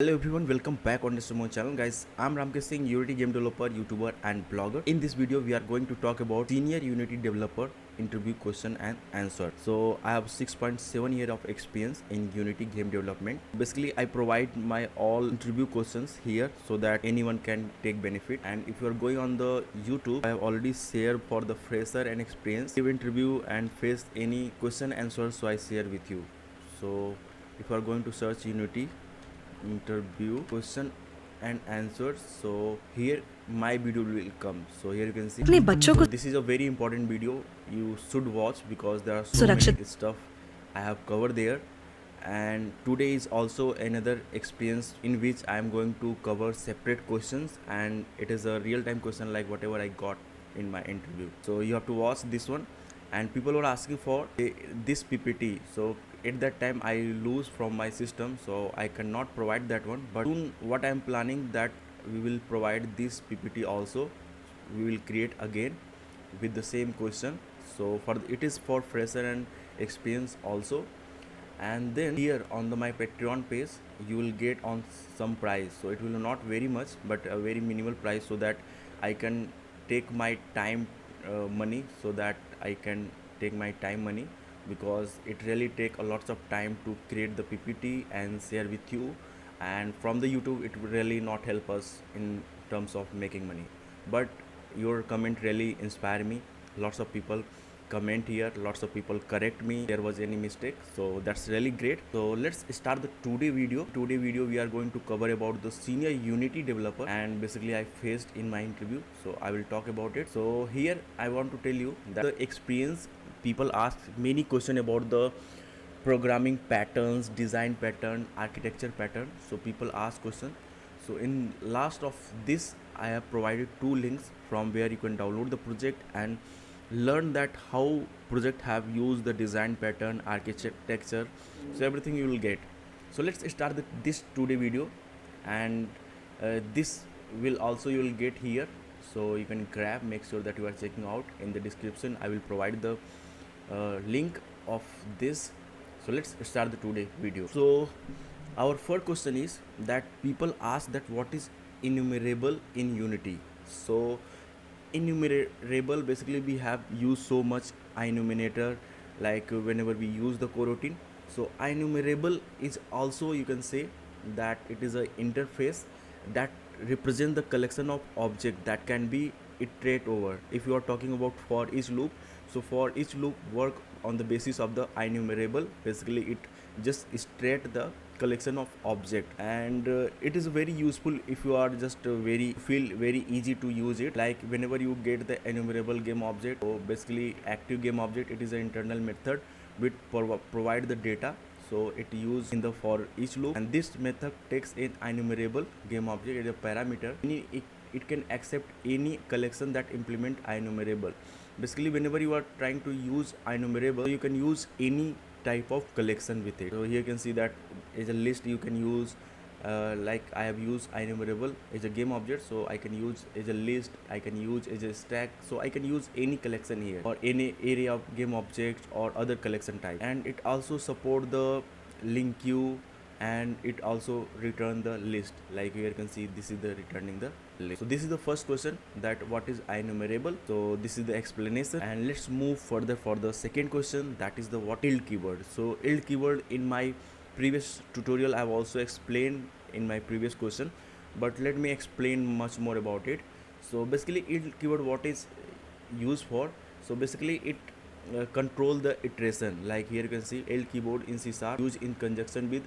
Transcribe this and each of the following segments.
Hello everyone, welcome back on the Sumo channel. Guys, I'm Ramkesh Singh, Unity game developer, YouTuber and blogger. In this video, we are going to talk about senior Unity developer interview question and answer. So I have 6.7 year of experience in Unity game development. Basically, I provide my all interview questions here so that anyone can take benefit. And if you are going on the YouTube, I have already shared for the fresher and experience give interview and face any question answer, so I share with you. So if you are going to search Unity interview question and answers, so here my video will come. So here you can see अपने बच्चों को this is a very important video you should watch because there are so सुरक्षित many stuff I have covered there. And today is also another experience in which I am going to cover separate questions, and it is a real-time question like whatever I got in my interview. So you have to watch this one. And people were asking for this PPT, so at that time I lose from my system, so I cannot provide that one. But soon what I am planning that we will provide this PPT also. We will create again with the same question. So for it is for fresher and experience also. And then here on my Patreon page you will get on some price, so it will not very much but a very minimal price, so that I can take my time money, so that I can take my time money, because it really take a lots of time to create the PPT and share with you. And from the YouTube it will really not help us in terms of making money, but your comment really inspire me. Lots of people comment here, lots of people correct me there was any mistake, so that's really great. So let's start the today video. We are going to cover about the senior Unity developer, and basically I faced in my interview, so I will talk about it. So here I want to tell you that the experience, people ask many question about the programming patterns, design pattern, architecture pattern. So people ask question. So in last of this I have provided two links from where you can download the project and learn that how project have used the design pattern, architecture, so everything you will get. So let's start this today video. And this will also you will get here, so you can grab, make sure that you are checking out. In the description I will provide the link of this. So let's start the today video. So our first question is that people ask that what is enumerable in Unity. So enumerable, basically we have used so much enumerator, like whenever we use the coroutine. So enumerable is also, you can say that it is a interface that represent the collection of object that can be iterate over. If you are talking about for each loop, so for each loop work on the basis of the enumerable, basically it just iterate the collection of object. And it is very useful if you are just very feel very easy to use it, like whenever you get the enumerable game object. So basically active game object, it is an internal method which provide the data, so it used in the for each loop. And this method takes an enumerable game object as a parameter. It can accept any collection that implement enumerable. Basically whenever you are trying to use enumerable, you can use any type of collection with it. So here you can see that is a list you can use, like I have used enumerable as a game object, so I can use as a list, I can use as a stack, so I can use any collection here or any area of game objects or other collection type. And it also support the link queue, and it also return the list, like here you can see this is the returning the list. So this is the first question, that what is enumerable. So this is the explanation, and let's move further for the second question, that is the what yield keyword. So yield keyword, in my previous tutorial I have also explained in my previous question, but let me explain much more about it. So basically yield keyword, what is used for. So basically it control the iteration, like here you can see yield keyword in C# used in conjunction with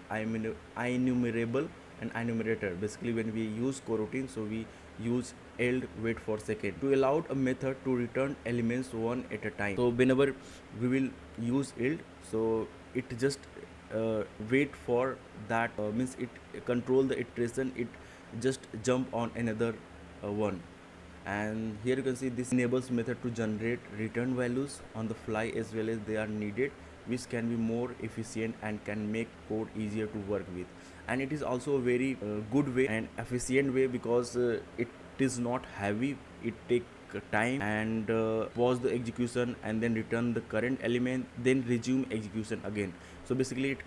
enumerable and enumerator. Basically when we use coroutine, so we use yield wait for second to allow a method to return elements one at a time. So whenever we will use yield, so it just wait for that, means it control the iteration, it just jump on another one. And here you can see this enables method to generate return values on the fly as well as they are needed, which can be more efficient and can make code easier to work with. And it is also a very good way and efficient way, because it is not heavy, it take time, and pause the execution and then return the current element, then resume execution again. So basically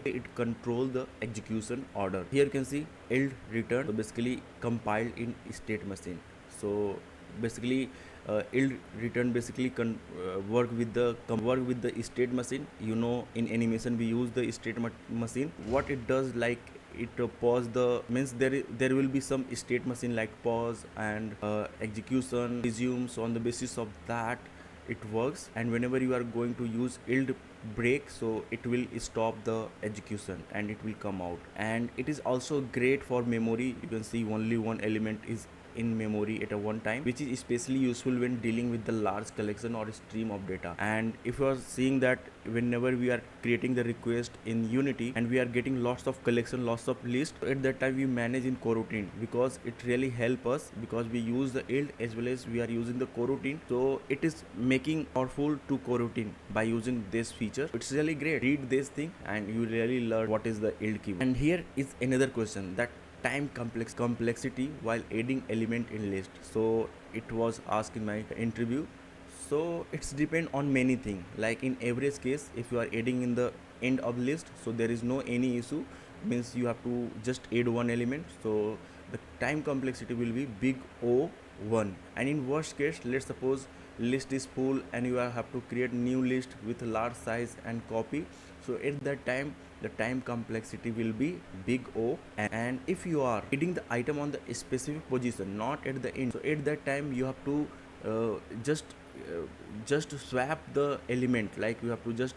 it control the execution order. Here you can see yield return, so basically compiled in state machine. So basically yield return basically work with the state machine. You know, in animation we use the state machine. What it does, like it pause the means there will be some state machine like pause and execution resume. So on the basis of that it works, and whenever you are going to use yield break, so it will stop the execution and it will come out. And it is also great for memory. You can see only one element is in memory at a one time, which is especially useful when dealing with the large collection or stream of data. And if you are seeing that whenever we are creating the request in Unity and we are getting lots of collection, lots of list, at that time we manage in coroutine, because it really help us, because we use the yield as well as we are using the coroutine. So it is making powerful to coroutine by using this feature. It's really great. Read this thing and you really learn what is the yield keyword. And here is another question, that time complexity while adding element in list. So it was asked in my interview. So it's depend on many things. Like in average case, if you are adding in the end of list, so there is no any issue, means you have to just add one element. So the time complexity will be big O1. And in worst case, let's suppose list is full and you have to create new list with large size and copy. So at that time the time complexity will be big O. And if you are adding the item on the specific position, not at the end, so at that time you have to uh, just just swap the element. Like you have to just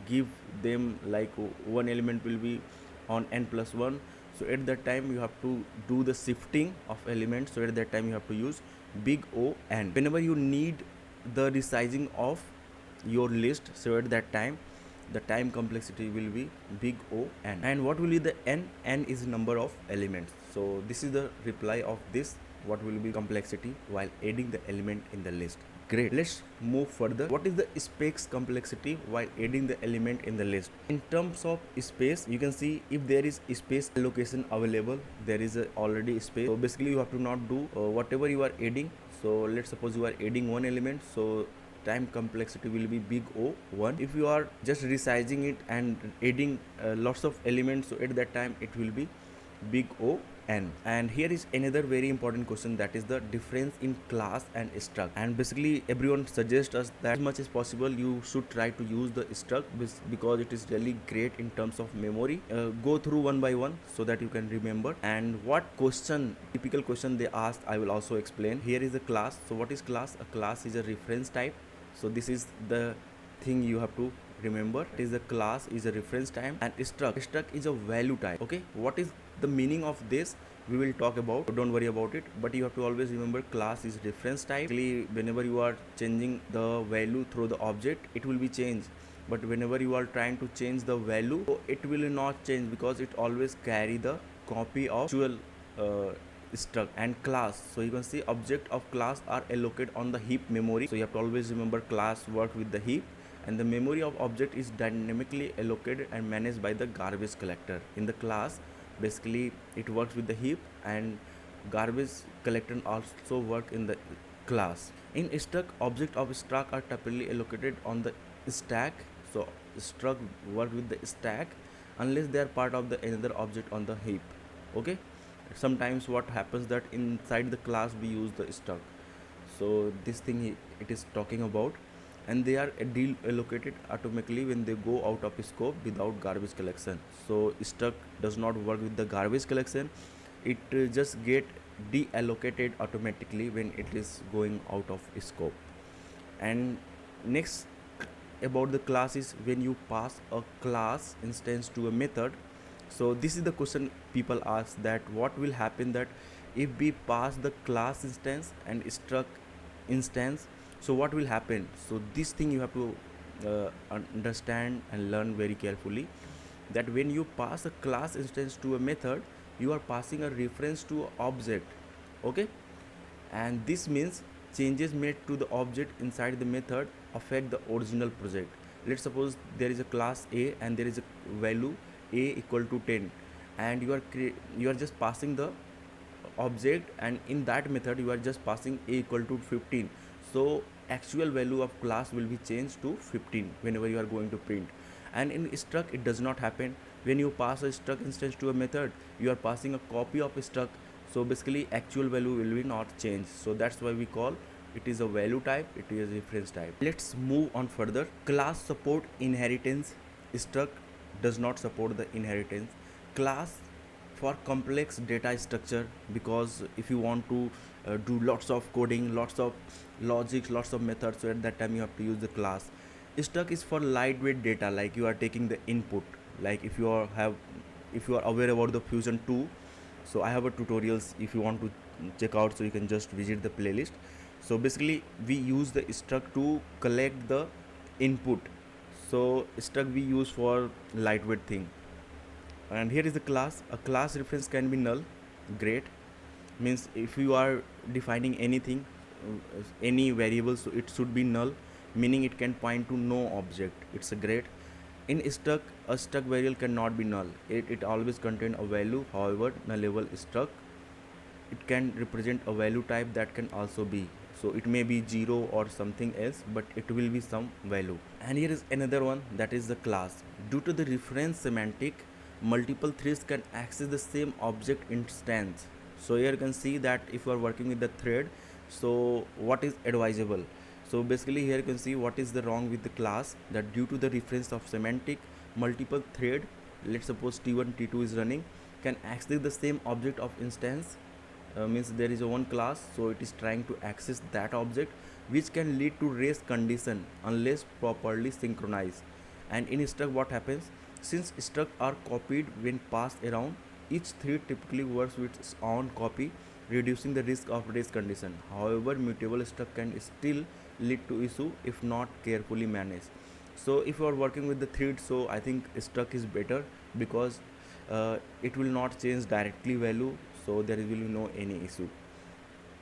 give them, like one element will be on n+1. So at that time you have to do the shifting of elements. So at that time you have to use big O n. Whenever you need the resizing of your list, so at that time the time complexity will be big O n. And what will be the n? N is number of elements. So this is the reply of this, what will be complexity while adding the element in the list. Great. Let's move further. What is the space complexity while adding the element in the list? In terms of space, you can see if there is space allocation available, there is already space. So basically you have to not do whatever you are adding. So let's suppose you are adding one element, so time complexity will be big O1. If you are just resizing it and adding lots of elements, so at that time it will be big O n. And here is another very important question, that is the difference in class and struct. And basically everyone suggests us that as much as possible you should try to use the struct, because it is really great in terms of memory. Go through one by one so that you can remember. And what question, typical question they ask, I will also explain. Here is the class. So what is class? A class is a reference type. So this is the thing you have to remember. It is a class is a reference type, and struct is a value type. Okay, what is the meaning of this we will talk about, so don't worry about it, but you have to always remember class is reference type. Actually, whenever you are changing the value through the object, it will be changed, but whenever you are trying to change the value, so it will not change, because it always carry the copy of actual struct. And class, so you can see object of class are allocated on the heap memory. So you have to always remember class work with the heap, and the memory of object is dynamically allocated and managed by the garbage collector. In the class, basically it works with the heap, and garbage collector also work in the class. In struct, object of struct are typically allocated on the stack. So struct work with the stack unless they are part of the another object on the heap. Okay, sometimes what happens that inside the class we use the struct. So this thing it is talking about, and they are deal allocated automatically when they go out of scope without garbage collection. So struct does not work with the garbage collection, it just get deallocated automatically when it is going out of scope. And next about the class is when you pass a class instance to a method. So this is the question people ask, that what will happen that if we pass the class instance and struct instance, so what will happen? So this thing you have to understand and learn very carefully, that when you pass a class instance to a method, you are passing a reference to an object. Okay, and this means changes made to the object inside the method affect the original project. Let's suppose there is a class A and there is a value A equal to 10, and you are just passing the object, and in that method you are just passing A equal to 15. So actual value of class will be changed to 15 whenever you are going to print. And in struct it does not happen. When you pass a struct instance to a method, you are passing a copy of a struct, so basically actual value will be not changed. So that's why we call it is a value type, it is a reference type. Let's move on further. Class support inheritance. Struct does not support the inheritance. Class for complex data structure, because if you want to do lots of coding, lots of logic, lots of methods, so at that time you have to use the class. Struct is for lightweight data, like you are taking the input, like if you are aware about the Fusion 2, so I have a tutorials if you want to check out, so you can just visit the playlist. So basically we use the struct to collect the input, so struct we use for lightweight thing. And here is the class. A class reference can be null. Great. Means if you are defining anything, any variable, so it should be null, meaning it can point to no object. It's a great. In struct, a struct variable cannot be null. It always contain a value. However, nullable struct, it can represent a value type that can also be, so it may be 0 or something else, but it will be some value. And here is another one, that is the class. Due to the reference semantic, multiple threads can access the same object instance. So here you can see that if you are working with the thread, so what is advisable. So basically here you can see what is the wrong with the class, that due to the reference of semantic, multiple thread, let's suppose t1 t2 is running, can access the same object of instance. Means there is a one class, so it is trying to access that object, which can lead to race condition unless properly synchronized. And in struct what happens, since struct are copied when passed around, each thread typically works with its own copy, reducing the risk of race condition. However, mutable struct can still lead to issue if not carefully managed. So if you are working with the thread, so I think struct is better, because it will not change directly value, so there will be no any issue.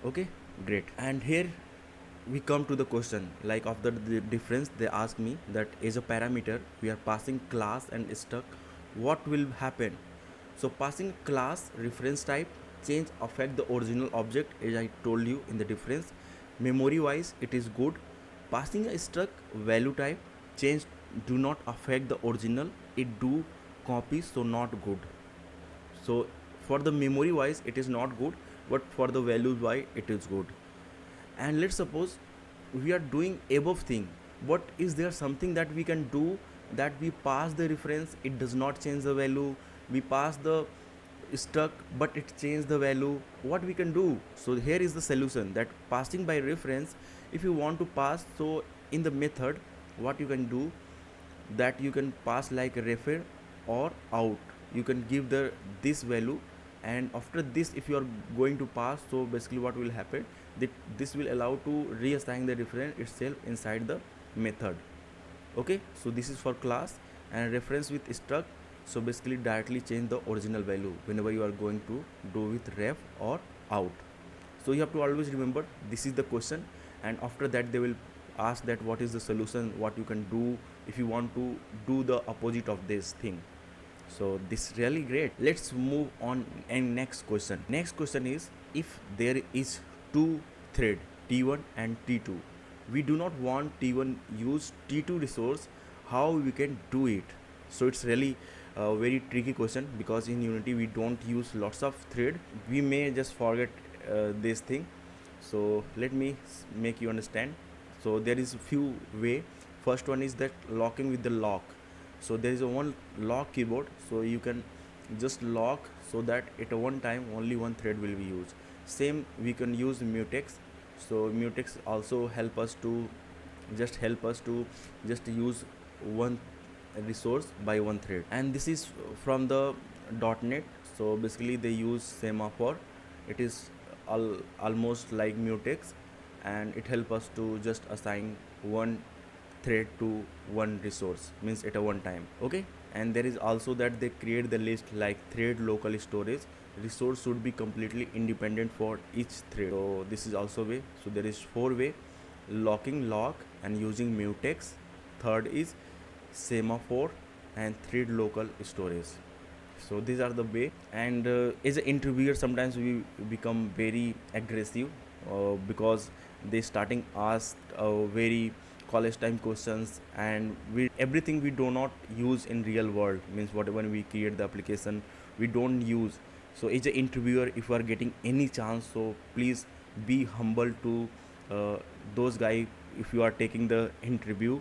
Okay, great. And here we come to the question, like of the difference. They ask me that as a parameter we are passing class and struct, what will happen. So passing class reference type change affect the original object, as I told you in the difference. Memory wise it is good. Passing a struct value type change do not affect the original, it do copy, so not good. So for the memory wise it is not good, but for the values wise it is good. And let's suppose we are doing above thing, but is there something that we can do, that we pass the reference, it does not change the value, we pass the struct but it changed the value, what we can do. So here is the solution, that passing by reference, if you want to pass, so in the method what you can do, that you can pass like refer or out, you can give the this value, and after this if you are going to pass, so basically what will happen, that this will allow to reassign the reference itself inside the method. Okay, so this is for class. And reference with struct, so basically directly change the original value whenever you are going to do with ref or out. So you have to always remember this is the question, and after that they will ask that what is the solution, what you can do if you want to do the opposite of this thing. So this is really great. Let's move on. And next question is, if there is two thread t1 and t2, we do not want t1 use t2 resource, how we can do it. So it's really a very tricky question, because in Unity we don't use lots of thread, we may just forget this thing. So let me make you understand. So there is a few way. First one is that locking with the lock. So there is a one lock keyboard, so you can just lock, so that at a one time only one thread will be used. Same we can use mutex. So mutex also help us to just use one resource by one thread. And this is from the .NET. So basically they use semaphore, it is almost like mutex, and it help us to just assign one thread to one resource, means at a one time. Okay, and there is also that they create the list like thread local storage, resource should be completely independent for each thread. So this is also way. So there is four way: locking, lock, and using mutex. Third is semaphore and thread local storage. So these are the way. And as an interviewer sometimes we become very aggressive, because they starting ask very college time questions, and we everything we do not use in real world, means whatever we create the application we don't use. So as an interviewer, if you are getting any chance, so please be humble to uh, those guy. If you are taking the interview,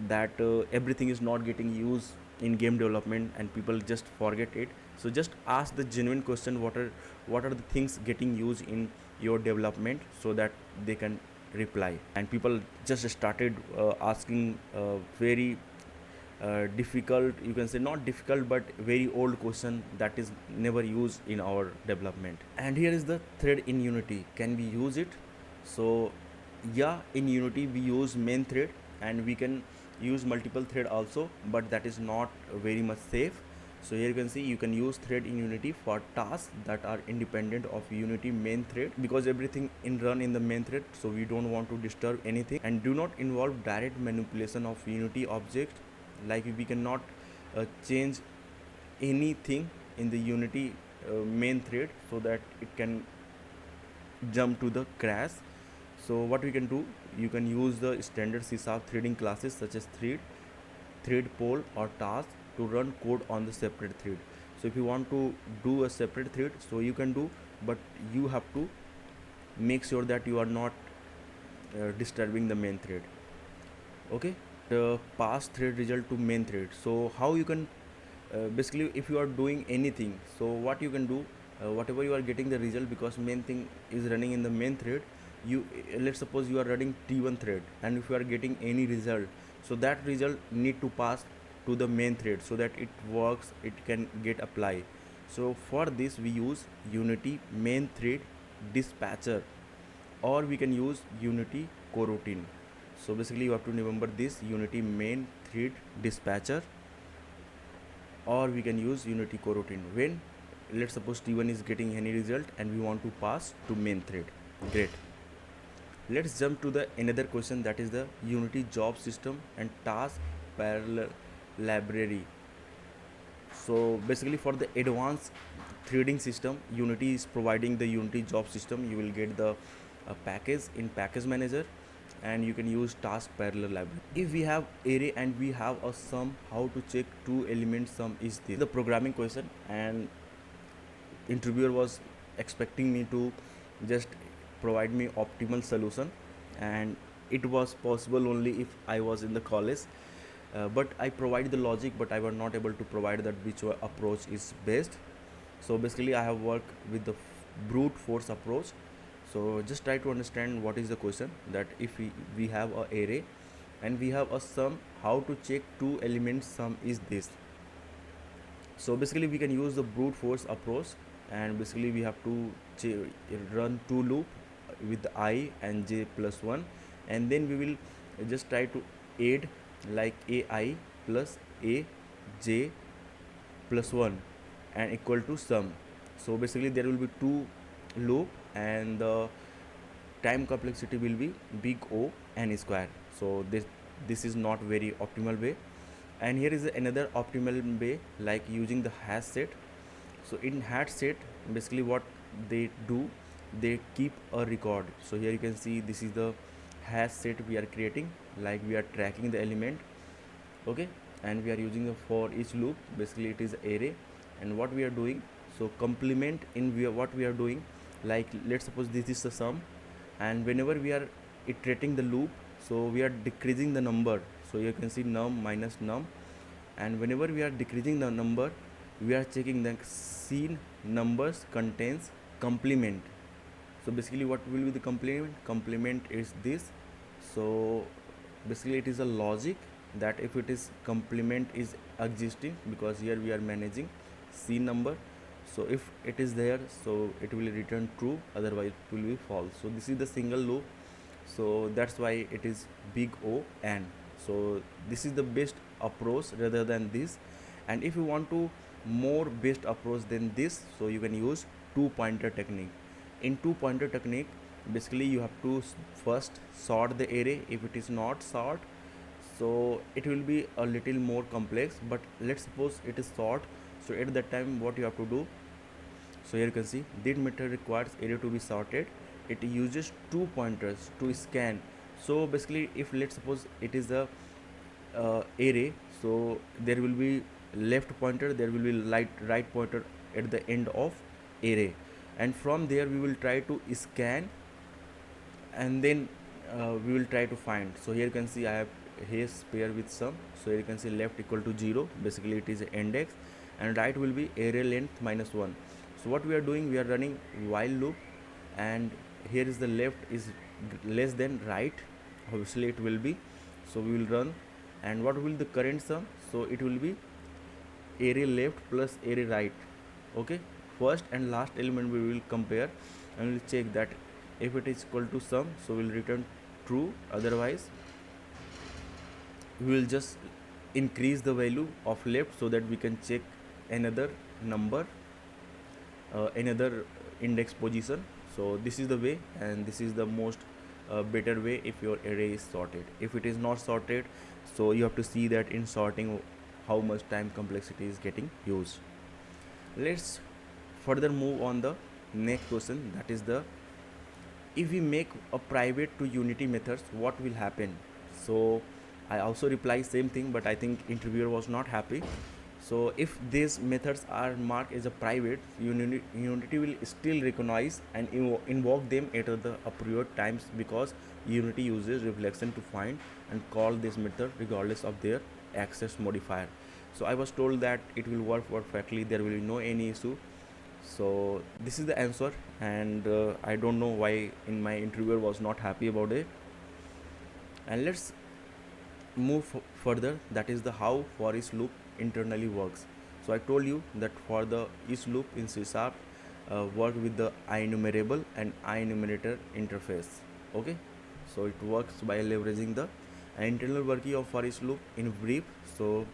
that everything is not getting used in game development and people just forget it. So just ask the genuine question, what are the things getting used in your development, so that they can reply. And people just started asking very difficult, you can say not difficult, but very old question that is never used in our development. And here is the thread in Unity, can we use it? So yeah, in Unity we use main thread, and we can use multiple thread also, but that is not very much safe. So here you can see you can use thread in Unity for tasks that are independent of Unity main thread, because everything in run in the main thread, so we don't want to disturb anything, and do not involve direct manipulation of Unity object. Like we cannot change anything in the Unity main thread, so that it can jump to the crash. So what we can do, you can use the standard C# threading classes such as thread, thread poll or task to run code on the separate thread. So if you want to do a separate thread, so you can do, but you have to make sure that you are not disturbing the main thread. Okay, the pass thread result to main thread. So how you can basically, if you are doing anything, so what you can do, whatever you are getting the result, because main thing is running in the main thread, you let's suppose you are running T1 thread, and if you are getting any result, so that result need to pass to the main thread, so that it works, it can get applied. So for this we use Unity main thread dispatcher, or we can use Unity coroutine. So basically you have to remember this, Unity main thread dispatcher, or we can use Unity coroutine when, let's suppose T1 is getting any result and we want to pass to main thread. Great. Let's jump to the another question, that is the Unity job system and task parallel library. So basically for the advanced threading system, Unity is providing the Unity job system. You will get the package in package manager, and you can use task parallel library. If we have array and we have a sum, how to check two element sum is this? The programming question, and interviewer was expecting me to just provide me optimal solution, and it was possible only if I was in the college. But I provide the logic, but I was not able to provide that which approach is best. So basically I have worked with the brute force approach. So just try to understand what is the question, that if we have a array and we have a sum, how to check two elements sum is this? So basically we can use the brute force approach, and basically we have to run two loop with I and j plus 1, and then we will just try to add like ai plus a j plus 1 and equal to sum. So basically there will be two loop, and the time complexity will be big O n square. So this is not very optimal way. And here is another optimal way, like using the hash set. So in hash set, basically what they do, they keep a record. So here you can see this is the hash set we are creating, like we are tracking the element. Okay, and we are using the for each loop, basically it is array. And what we are doing, so complement in what we are doing, like let's suppose this is the sum, and whenever we are iterating the loop, so we are decreasing the number. So you can see num minus num, and whenever we are decreasing the number, we are checking the scene numbers contains complement. So basically what will be the complement is this. So basically it is a logic that if it is complement is existing, because here we are managing scene number, so if it is there, so it will return true, otherwise it will be false. So this is the single loop, so that's why it is big O n. So this is the best approach rather than this. And if you want to more best approach than this, so you can use two pointer technique. In two pointer technique, basically you have to first sort the array. If it is not sort, so it will be a little more complex, but let's suppose it is sort. So at that time what you have to do, so here you can see this method requires array to be sorted. It uses two pointers to scan So basically, if let's suppose it is a array, so there will be left pointer, there will be right pointer at the end of array, and from there we will try to scan, and then we will try to find. So here you can see I have hash pair with sum. So here you can see left equal to 0, basically it is an index, and right will be array length minus 1. So what we are doing, we are running while loop, and here is the left is less than right, obviously it will be. So we will run, and what will the current sum? So it will be array left plus array right. Okay, first and last element we will compare, and we'll check that if it is equal to sum, so we'll return true, otherwise we will just increase the value of left so that we can check another number, another index position. So this is the way, and this is the most better way if your array is sorted. If it is not sorted, so you have to see that in sorting how much time complexity is getting used. Let's further move on the next question, that is the, if we make a private to unity methods, what will happen? So I also reply same thing, but I think interviewer was not happy. So if these methods are marked as a private, Unity will still recognize and invoke them at the appropriate times, because Unity uses reflection to find and call this method regardless of their access modifier. So I was told that it will work perfectly, there will be no any issue. So this is the answer, and I don't know why in my interviewer was not happy about it. And let's move further, that is the how for each loop internally works. So I told you that for the each loop in C#, work with the IEnumerable and IEnumerator interface. Okay, so it works by leveraging the internal working of for each loop. In brief, so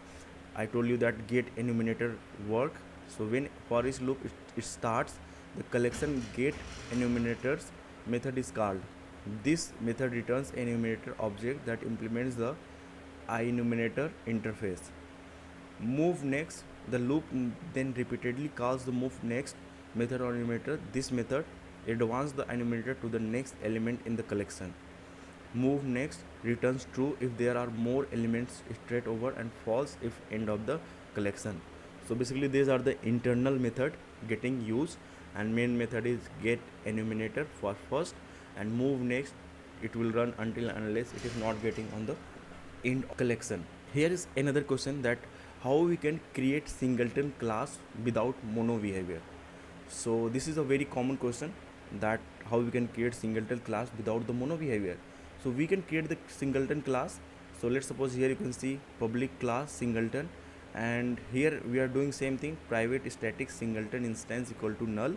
I told you that get enumerator work. So when for each loop it starts, the collection get enumerators method is called. This method returns enumerator object that implements the IEnumerator interface. Move next, the loop then repeatedly calls the move next method or enumerator. This method advances the enumerator to the next element in the collection. Move next returns true if there are more elements straight over, and false if end of the collection. So basically these are the internal method getting used, and main method is get enumerator for first, and move next it will run until unless it is not getting on the end collection. Here is another question, that how we can create singleton class without mono behavior. So this is a very common question, that how we can create singleton class without the mono behavior. So we can create the singleton class. So let's suppose here you can see public class singleton, and here we are doing same thing, private static singleton instance equal to null.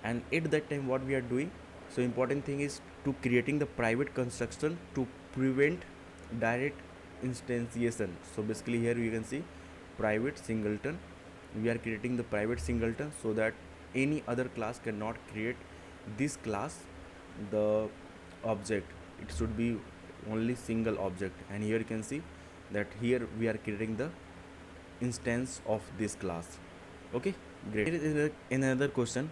And at that time what we are doing, so important thing is to creating the private construction to prevent direct instantiation. So basically here you can see private singleton, we are creating the private singleton so that any other class cannot create this class the object, it should be only single object. And here you can see that here we are creating the instance of this class. Okay, great. Here is another question,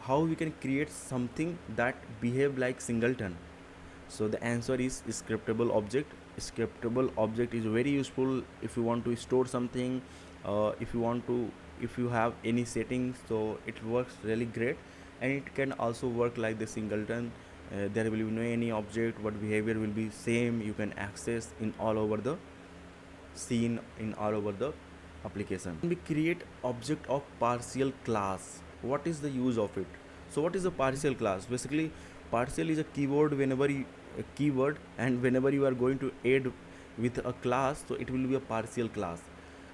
how we can create something that behave like singleton. So the answer is scriptable object. Scriptable object is very useful if you want to store something, if you have any settings, so it works really great. And it can also work like the singleton, there will be no any object, but behavior will be same, you can access in all over the scene, in all over the application. We create object of partial class. What is the use of it? So what is a partial class? Basically partial is a keyword, a keyword, and whenever you are going to add with a class, so it will be a partial class.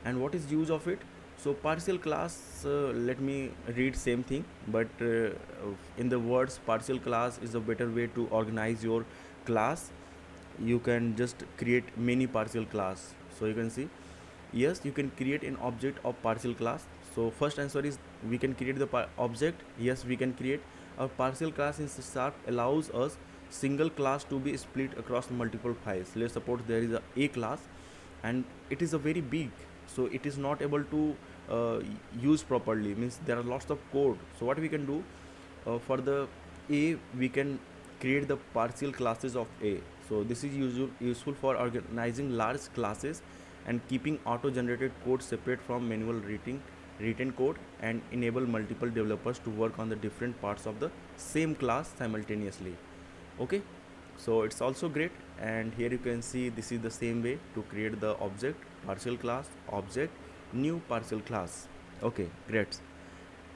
And what is use of it? So partial class, let me read same thing, but in the words partial class is a better way to organize your class. You can just create many partial class. So you can see, yes, you can create an object of partial class. So first answer is we can create the object. Yes, we can create a partial class in C# allows us single class to be split across multiple files. Let's suppose there is a class and it is a very big, so it is not able to use properly, means there are lots of code. So what we can do, for the A we can create the partial classes of A. So this is useful for organizing large classes and keeping auto-generated code separate from manual written code, and enable multiple developers to work on the different parts of the same class simultaneously. Okay, so it's also great. And here you can see this is the same way to create the object, partial class, object, new partial class. Okay, great.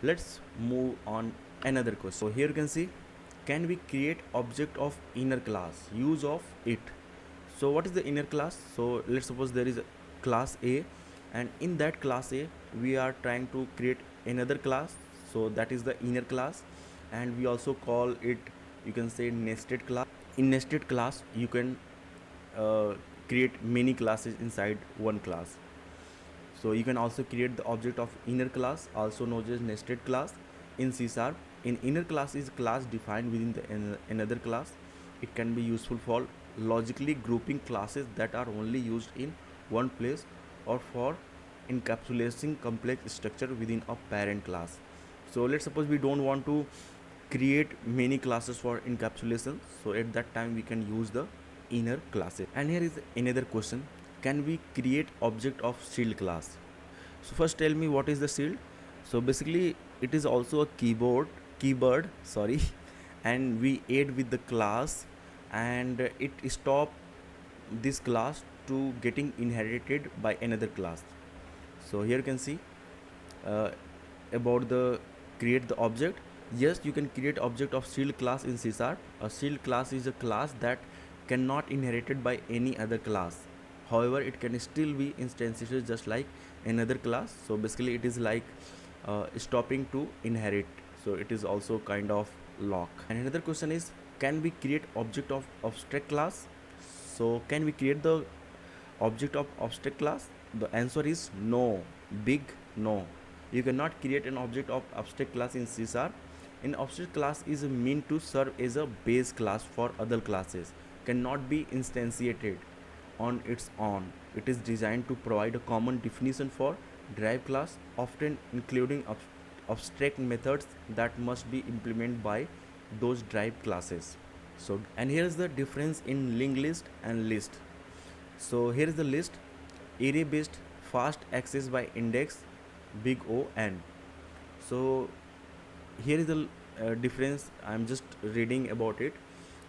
Let's move on another question. So here you can see, can we create object of inner class, use of it. So what is the inner class? So let's suppose there is a class A, and in that class A we are trying to create another class, so that is the inner class. And we also call it, you can say, nested class. In nested class you can uh, create many classes inside one class. So you can also create the object of inner class, also known as nested class, in C Sharp. In inner class is class defined within the another class. It can be useful for logically grouping classes that are only used in one place, or for encapsulating complex structure within a parent class. So let's suppose we don't want to create many classes for encapsulation, so at that time we can use the inner classes. And here is another question, can we create object of shield class? So first tell me what is the shield. So basically it is also a keyword, sorry, and we add with the class, and it stop this class to getting inherited by another class. So here you can see uh, about the create the object. Yes, you can create object of shield class in C Sharp. A shield class is a class that cannot inherited by any other class. However, it can still be instantiated just like another class. So basically it is like stopping to inherit. So it is also kind of lock. And another question is, can we create object of abstract class? So can we create the object of abstract class? The answer is no, big no. You cannot create an object of abstract class in C Sharp. An abstract class is meant to serve as a base class for other classes, cannot be instantiated on its own. It is designed to provide a common definition for derived class, often including abstract methods that must be implemented by those derived classes. So, and here is the difference in linked list and list. So here is the list, array based, fast access by index, big O n. So here is the difference, I'm just reading about it.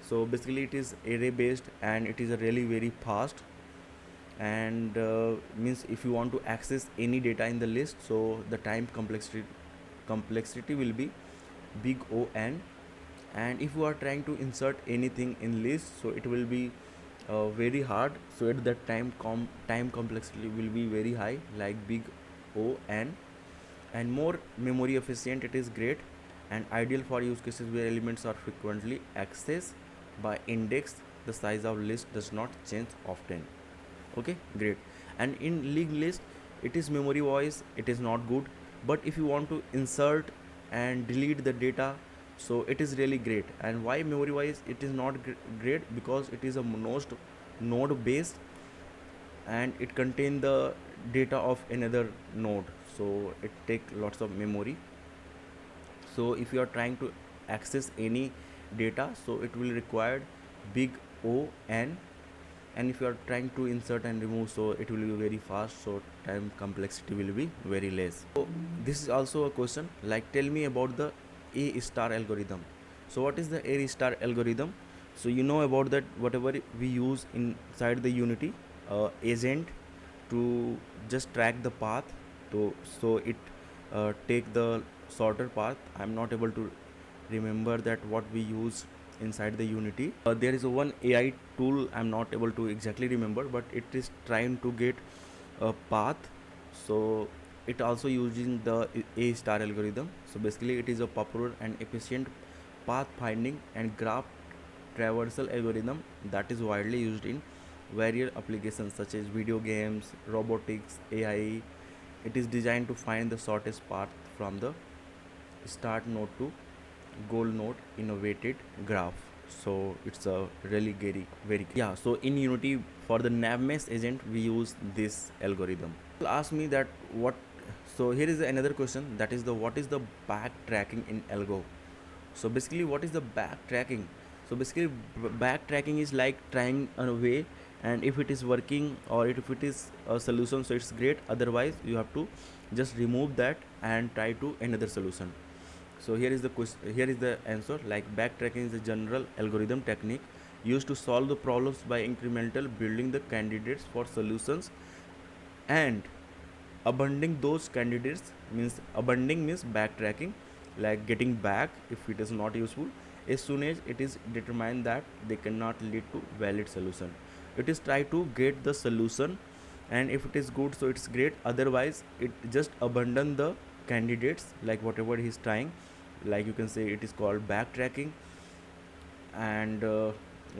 So basically it is array based and it is a really very fast, and means if you want to access any data in the list, so the time complexity will be big O n. And if you are trying to insert anything in list, so it will be very hard. So at that time time complexity will be very high, like big O n. And more memory efficient, it is great and ideal for use cases where elements are frequently accessed by index. The size of list does not change often. Okay, great. And in linked list, it is memory wise, it is not good, but if you want to insert and delete the data, so it is really great. And why memory wise it is not great? Because it is a node based, and it contain the data of another node, so it take lots of memory. So if you are trying to access any data, so it will require big O n. And if you are trying to insert and remove, so it will be very fast, so time complexity will be very less. So this is also a question, like tell me about the A star algorithm. So what is the A star algorithm? So you know about that, whatever we use inside the Unity agent to just track the path, so it take the shorter path. I'm not able to remember that what we use inside the Unity. There is a one AI tool, I'm not able to exactly remember, but it is trying to get a path. So it also using the A star algorithm. So basically it is a popular and efficient path finding and graph traversal algorithm that is widely used in various applications such as video games, robotics, AI. It is designed to find the shortest path from the start node to goal node in a weighted graph. So it's a really very yeah. So in Unity for the navmesh agent we use this algorithm. People ask me that what, so here is another question, that is the what is the backtracking in algo. So basically what is the backtracking? So basically backtracking is like trying a way, and if it is working or if it is a solution, so it's great, otherwise you have to just remove that and try to another solution. So here is the question, here is the answer. Like backtracking is a general algorithm technique used to solve the problems by incremental building the candidates for solutions, and abandoning those candidates means, abandoning means backtracking, like getting back if it is not useful, as soon as it is determined that they cannot lead to valid solution. It is try to get the solution, and if it is good, so it's great, otherwise it just abandon the candidates, like whatever he's trying. Like you can say it is called backtracking, and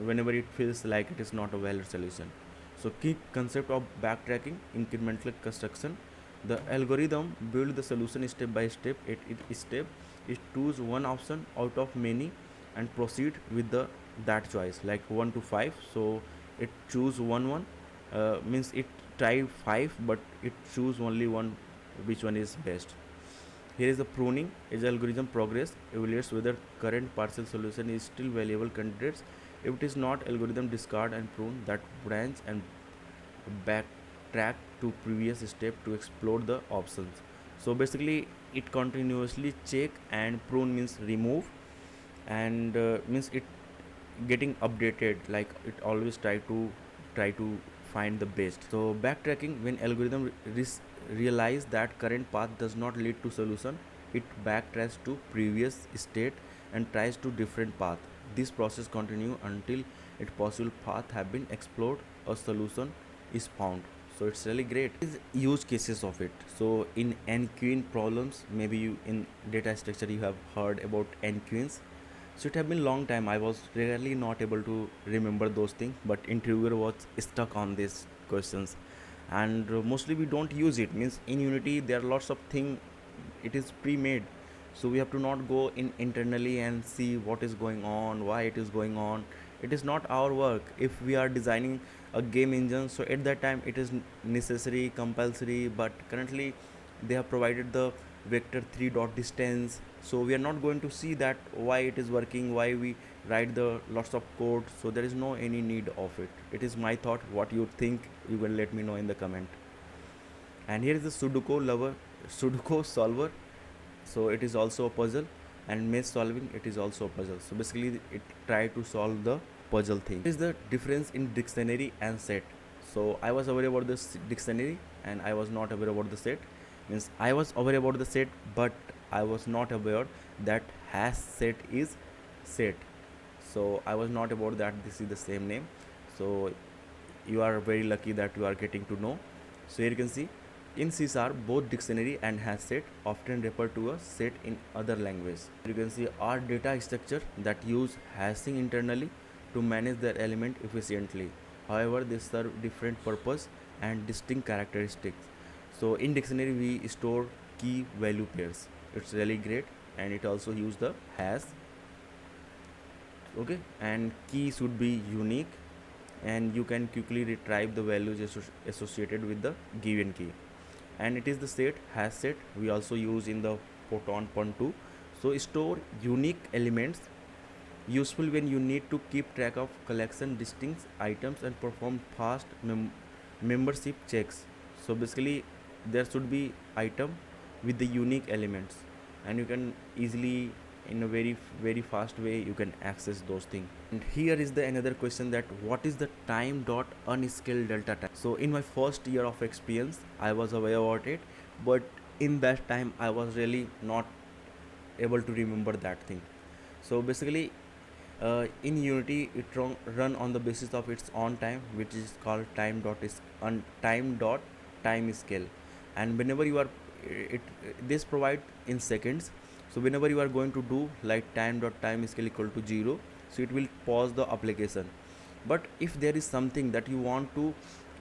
whenever it feels like it is not a valid solution. So key concept of backtracking: incremental construction. The algorithm build the solution step by step. It step is choose one option out of many and proceed with the that choice, like 1 to 5. So it choose one means it try 5 but it choose only one, which one is best. Here is the pruning. As algorithm progress, evaluates whether current partial solution is still valuable candidates. If it is not, algorithm discard and prune that branch and backtrack to previous step to explore the options. So basically, it continuously check, and prune means remove, and means it getting updated. Like it always try to find the best. So backtracking: when algorithm realize that current path does not lead to solution, it backtracks to previous state and tries to different path. This process continue until its possible path have been explored, a solution is found. So it's really great. Is use cases of it. So in NQueen problems, maybe you in data structure you have heard about NQueens. So it have been long time. I was really not able to remember those things, but interviewer was stuck on these questions, and mostly we don't use it. Means in Unity there are lots of thing. It is pre-made, so we have to not go in internally and see what is going on, why it is going on. It is not our work. If we are designing a game engine, so at that time it is necessary, compulsory. But currently they have provided the vector 3 dot distance, so we are not going to see that why it is working, why we write the lots of code. So there is no any need of it. It is my thought. What you think, you can let me know in the comment. And here is the Sudoku solver. So it is also a puzzle, and maze solving, it is also a puzzle. So basically it try to solve the puzzle thing. What is the difference in dictionary and set? So I was aware about this dictionary, and I was not aware about the set. Means I was aware about the set, but I was not aware that hash set is set. So I was not about that this is the same name. So you are very lucky that you are getting to know. So here you can see, in C#, both dictionary and hash set often refer to a set in other language. You can see are data structure that use hashing internally to manage their element efficiently. However, they serve different purpose and distinct characteristics. So in dictionary we store key value pairs. It's really great, and it also use the hash. Okay, and key should be unique, and you can quickly retrieve the values associated with the given key. And it is the set, hash set, we also use in the Photon Pon2. So store unique elements, useful when you need to keep track of collection distinct items and perform fast membership checks. So basically there should be item with the unique elements, and you can easily, in a very fast way, you can access those things. And here is the another question, that what is the time dot unscaled delta time? So in my first year of experience I was aware about it, but in that time I was really not able to remember that thing. So basically in Unity it run on the basis of its own time, which is called time dot time scale. And whenever you are it this provide in seconds. So whenever you are going to do like time dot time scale equal to 0, so it will pause the application. But if there is something that you want to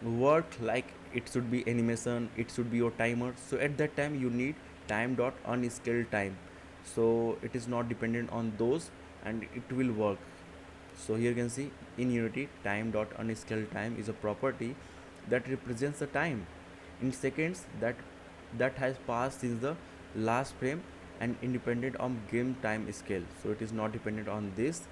work, like it should be animation, it should be your timer, so at that time you need time dot unscaled time. So it is not dependent on those, and it will work. So here you can see in Unity, time dot unscaled time is a property that represents the time in seconds that has passed since the last frame, and independent of game time scale. So it is not dependent on this.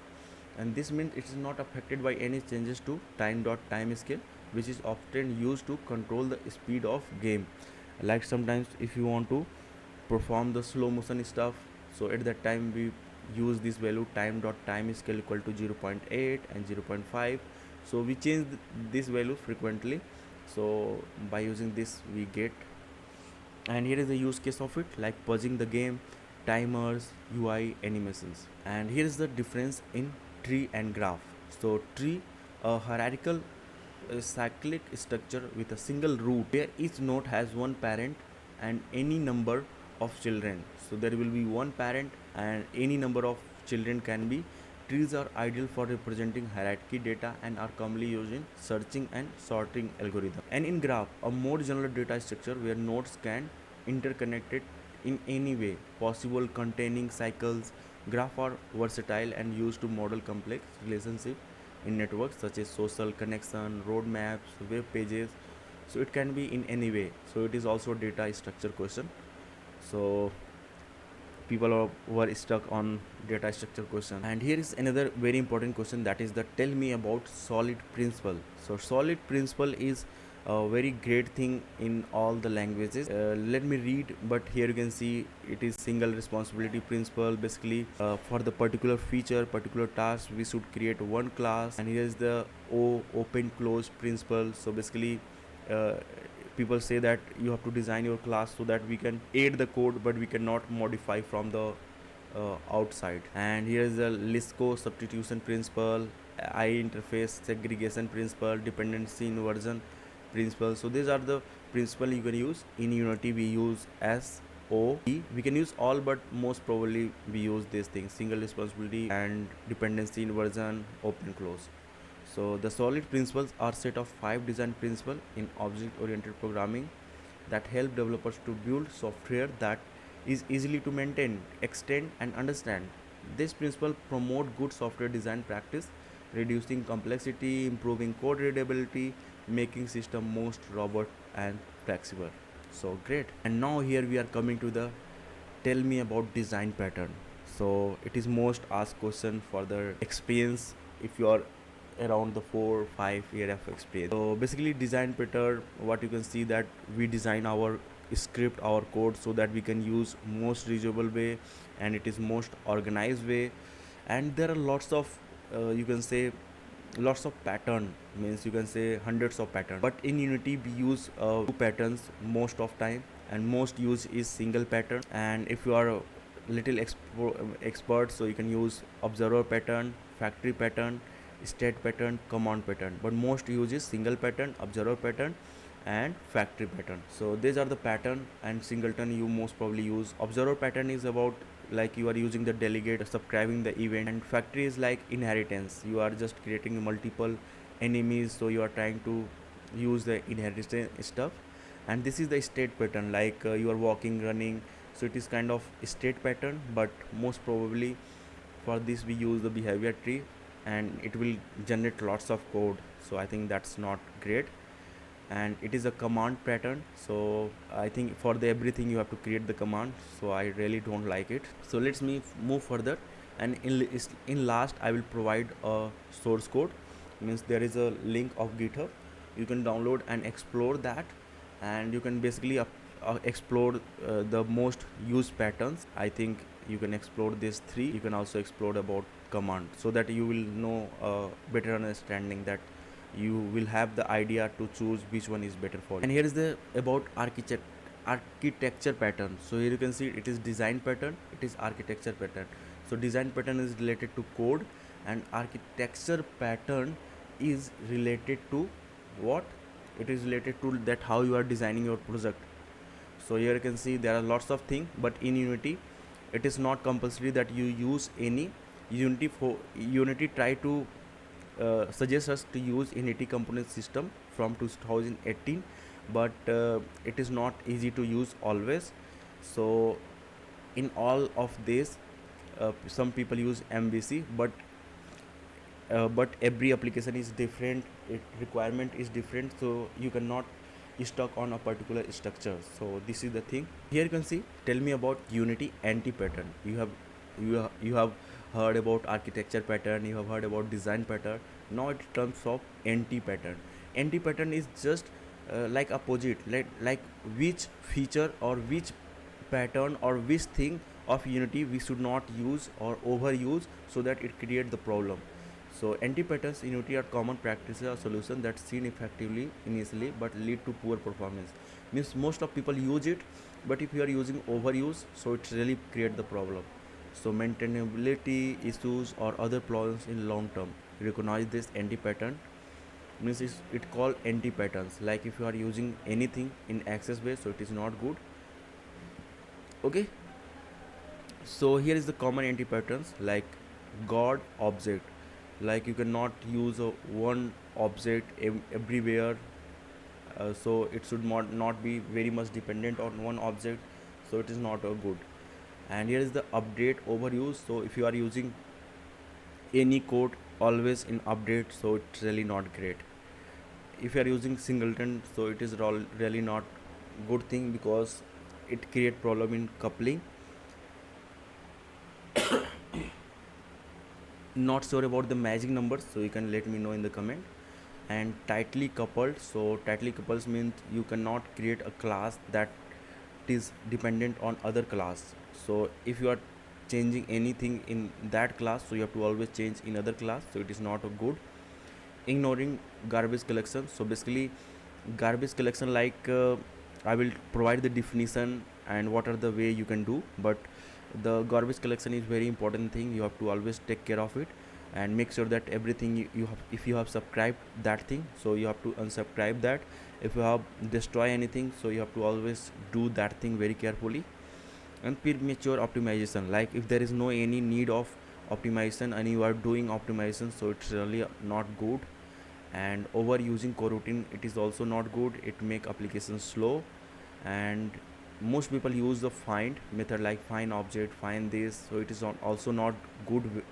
and this means it is not affected by any changes to time scale, which is often used to control the speed of game. Like sometimes if you want to perform the slow motion stuff, so at that time we use this value time scale equal to 0 0.8 and 0 0.5. So we change this value frequently, so by using this we get. And here is the use case of it, like pausing the game, timers, UI, animations. And here is the difference in tree and graph. So tree, a hierarchical cyclic structure with a single root where each node has one parent and any number of children. So there will be one parent and any number of children can be. Trees are ideal for representing hierarchy data and are commonly used in searching and sorting algorithms. And in graph, a more general data structure where nodes can interconnect it in any way possible, containing cycles. Graph are versatile and used to model complex relationships in networks such as social connection, road maps, web pages. So it can be in any way. So it is also a data structure question. So people were stuck on data structure question. And here is another very important question, that is the tell me about solid principle. So solid principle is a very great thing in all the languages. Let me read, but here you can see it is single responsibility principle. Basically for the particular feature, particular task, we should create one class. And here is the open close principle. So basically uh, people say that you have to design your class so that we can aid the code but we cannot modify from the outside. And here is the Lisco substitution principle, I interface segregation principle, dependency inversion principle. So these are the principle you can use. In Unity we use SOE. We can use all, but most probably we use these things: single responsibility and dependency inversion, open close. So the solid principles are set of 5 design principles in object-oriented programming that help developers to build software that is easily to maintain, extend, and understand. This principle promote good software design practice, reducing complexity, improving code readability, making system most robust and flexible. So great. And now here we are coming to the tell me about design pattern. So it is most asked question for the experience if you are around the 4 5 year of experience. So basically design pattern, what you can see that we design our script, our code, so that we can use most reusable way and it is most organized way. And there are lots of you can say lots of pattern, means you can say hundreds of patterns, but in Unity we use 2 patterns most of time, and most use is single pattern. And if you are a little expert, so you can use observer pattern, factory pattern, state pattern, command pattern, but most use is single pattern, observer pattern, and factory pattern. So these are the pattern. And singleton you most probably use. Observer pattern is about like you are using the delegate subscribing the event, and factory is like inheritance, you are just creating multiple enemies, so you are trying to use the inheritance stuff. And this is the state pattern, like you are walking, running, so it is kind of state pattern, but most probably for this we use the behavior tree and it will generate lots of code, so I think that's not great. And it is a command pattern, so I think for the everything you have to create the command, so I really don't like it. So let's me move further. And in last I will provide a source code, means there is a link of GitHub, you can download and explore that. And you can basically explore the most used patterns. I think you can explore these 3. You can also explore about command, so that you will know better understanding, that you will have the idea to choose which one is better for you. And here is the about architecture pattern. So here you can see it is design pattern, it is architecture pattern. So design pattern is related to code, and architecture pattern is related to what? It is related to that how you are designing your project. So here you can see there are lots of things, but in Unity it is not compulsory that you use any. Unity try to suggest us to use Unity component system from 2018, but it is not easy to use always. So in all of this some people use MVC, but every application is different, it requirement is different, so you cannot stuck on a particular structure. So this is the thing. Here you can see tell me about Unity anti pattern. You have heard about architecture pattern, you have heard about design pattern. Now it terms of NT pattern. NT pattern is just like opposite, like which feature or which pattern or which thing of unity we should not use or overuse so that it create the problem. So anti-patterns in unity are common practices or solutions that seen effectively initially but lead to poor performance. Means most of people use it, but if you are using overuse, so it really create the problem. So maintainability issues or other problems in long term. Recognize this anti-pattern means it called anti-patterns. Like if you are using anything in access base, so it is not good. Okay. So here is the common anti-patterns like God object. Like you cannot use a one object everywhere, so it should not be very much dependent on one object, so it is not a good. And here is the update overuse. So if you are using any code always in update, so it's really not great. If you are using singleton, so it is really not good thing because it create problem in coupling. Not sure about the magic numbers, so you can let me know in the comment. And tightly coupled, so tightly coupled means you cannot create a class that is dependent on other class. So if you are changing anything in that class, so you have to always change in other class, so it is not a good. Ignoring garbage collection, so basically garbage collection, like I will provide the definition and what are the way you can do, but the garbage collection is very important thing. You have to always take care of it and make sure that everything you have, if you have subscribed that thing, so you have to unsubscribe that. If you have destroy anything, so you have to always do that thing very carefully. And premature optimization, like if there is no any need of optimization and you are doing optimization, so it's really not good. And overusing coroutine, it is also not good, it make applications slow. And most people use the find method, like find object, find this, so it is also not good.